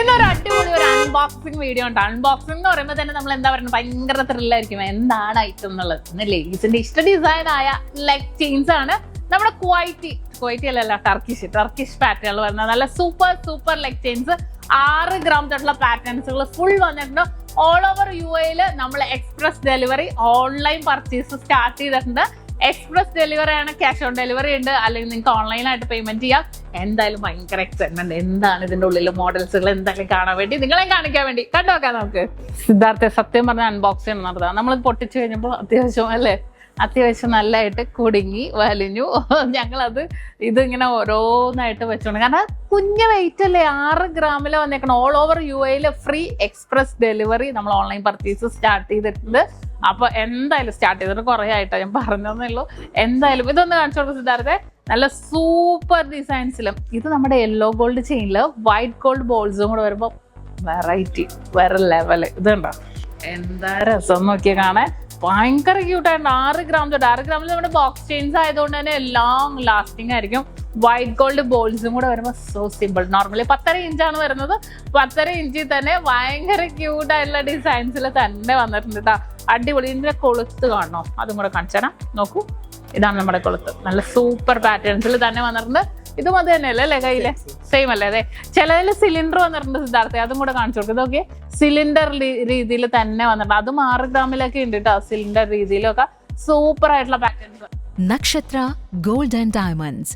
ഇന്നൊരു അടിപൊളി ഒരു അൺബോക്സിംഗ് വീഡിയോ ഉണ്ട്. അൺബോക്സിംഗ് എന്ന് പറയുമ്പോൾ തന്നെ നമ്മൾ എന്താ പറയുന്നത്, ഭയങ്കര ത്രില്ലായിരിക്കും. എന്താണ് ഐറ്റം എന്നുള്ളത്. ഇന്ന് ലേഡീസിന്റെ ഇഷ്ട ഡിസൈൻ ആയ ലെഗ് ചെയിൻസ് ആണ്. നമ്മുടെ ക്വൈറ്റി അല്ലല്ല, ടർക്കിഷ് പാറ്റേൺ വരുന്ന നല്ല സൂപ്പർ ലെഗ് ചെയിൻസ്. 6 ഗ്രാം തൊട്ടുള്ള പാറ്റേൺസുകൾ ഫുൾ വന്നിട്ടുണ്ട്. ഓൾ ഓവർ UAE നമ്മൾ express delivery online purchase start ചെയ്തിട്ടുണ്ട്. എക്സ്പ്രസ് ഡെലിവറി ആണ്, ക്യാഷ് ഓൺ ഡെലിവറി ഉണ്ട്, അല്ലെങ്കിൽ നിങ്ങൾക്ക് ഓൺലൈനായിട്ട് പേയ്മെന്റ് ചെയ്യാം. എന്തായാലും ഭയങ്കര എക്സൈറ്റ്മെന്റ്. എന്താണ് ഇതിന്റെ ഉള്ളിലെ മോഡൽസുകൾ എന്തായാലും കാണാൻ വേണ്ടി, നിങ്ങളെ കാണിക്കാൻ വേണ്ടി കണ്ടുനോക്കാം നമുക്ക്. സിദ്ധാർത്ഥ സത്യം പറഞ്ഞ അൺബോക്സ് ചെയ്യണം നടത്താം. നമ്മൾ പൊട്ടിച്ചു കഴിഞ്ഞപ്പോൾ അത്യാവശ്യം നല്ലതായിട്ട് കുടുങ്ങി വലിഞ്ഞു. ഞങ്ങളത് ഇതിങ്ങനെ ഓരോന്നായിട്ട് വെച്ചോണ്ട്, കാരണം കുഞ്ഞ വെയിറ്റ് അല്ലേ, 6 ഗ്രാമിൽ വന്നേക്കണം. All over UAE free express delivery നമ്മൾ ഓൺലൈൻ പർച്ചേസ് സ്റ്റാർട്ട് ചെയ്തിട്ടുണ്ട്. അപ്പൊ എന്തായാലും സ്റ്റാർട്ട് ചെയ്തിട്ട് കുറെ ആയിട്ടോ, ഞാൻ പറഞ്ഞതേ ഉള്ളൂ. എന്തായാലും ഇതൊന്ന് കാണിച്ചു കൊടുക്കും സിദ്ധാർത്ഥ. നല്ല സൂപ്പർ ഡിസൈൻസിലും ഇത് നമ്മുടെ യെല്ലോ ഗോൾഡ് ചെയിനില് വൈറ്റ് ഗോൾഡ് ബോൾസും കൂടെ വരുമ്പോ വെറൈറ്റി, വേറെ ലെവല്. ഇതുണ്ടോ, എന്താ രസം നോക്കിയാൽ കാണാൻ. ഭയങ്കര ക്യൂട്ടായിട്ടുണ്ട്. 6 ഗ്രാം തൊട്ട് 6 ഗ്രാമിൽ നമ്മുടെ ബോക്സ് ചെയിൻസ് ആയതുകൊണ്ട് തന്നെ ലോങ് ലാസ്റ്റിംഗ് ആയിരിക്കും. വൈറ്റ് ഗോൾഡ് ബോൾസും കൂടെ വരുമ്പോൾ സോ സിമ്പിൾ. നോർമലി 10.5 ഇഞ്ചാണ് വരുന്നത്. 10.5 ഇഞ്ചിൽ തന്നെ ഭയങ്കര ക്യൂട്ടായിട്ടുള്ള ഡിസൈൻസിൽ തന്നെ വന്നിട്ടുണ്ട് കേട്ടോ. അടിപൊളി. ഇതിന്റെ കൊളുത്ത് കാണണോ, അതും കൂടെ കാണിച്ചാൽ നോക്കൂ. ഇതാണ് നമ്മുടെ കൊളുത്ത്. നല്ല സൂപ്പർ പാറ്റേൺസിൽ തന്നെ വന്നിട്ടുണ്ട്. ഇതും അത് തന്നെയല്ലേ അല്ലേ, കയ്യിലെ സെയിം അല്ലേ? അതെ, ചിലതിൽ സിലിണ്ടർ വന്നിട്ടുണ്ട് സിദ്ധാർത്ഥ, അതും കൂടെ കാണിച്ചു കൊടുക്കും. ഇതൊക്കെ സിലിണ്ടർ രീതിയിൽ തന്നെ വന്നിട്ടുണ്ട്. അതും 6 ഗ്രാമിലൊക്കെ ഉണ്ട് കേട്ടോ, സിലിണ്ടർ രീതിയിലൊക്കെ സൂപ്പർ ആയിട്ടുള്ള patterns. Nakshatra Gold and Diamonds,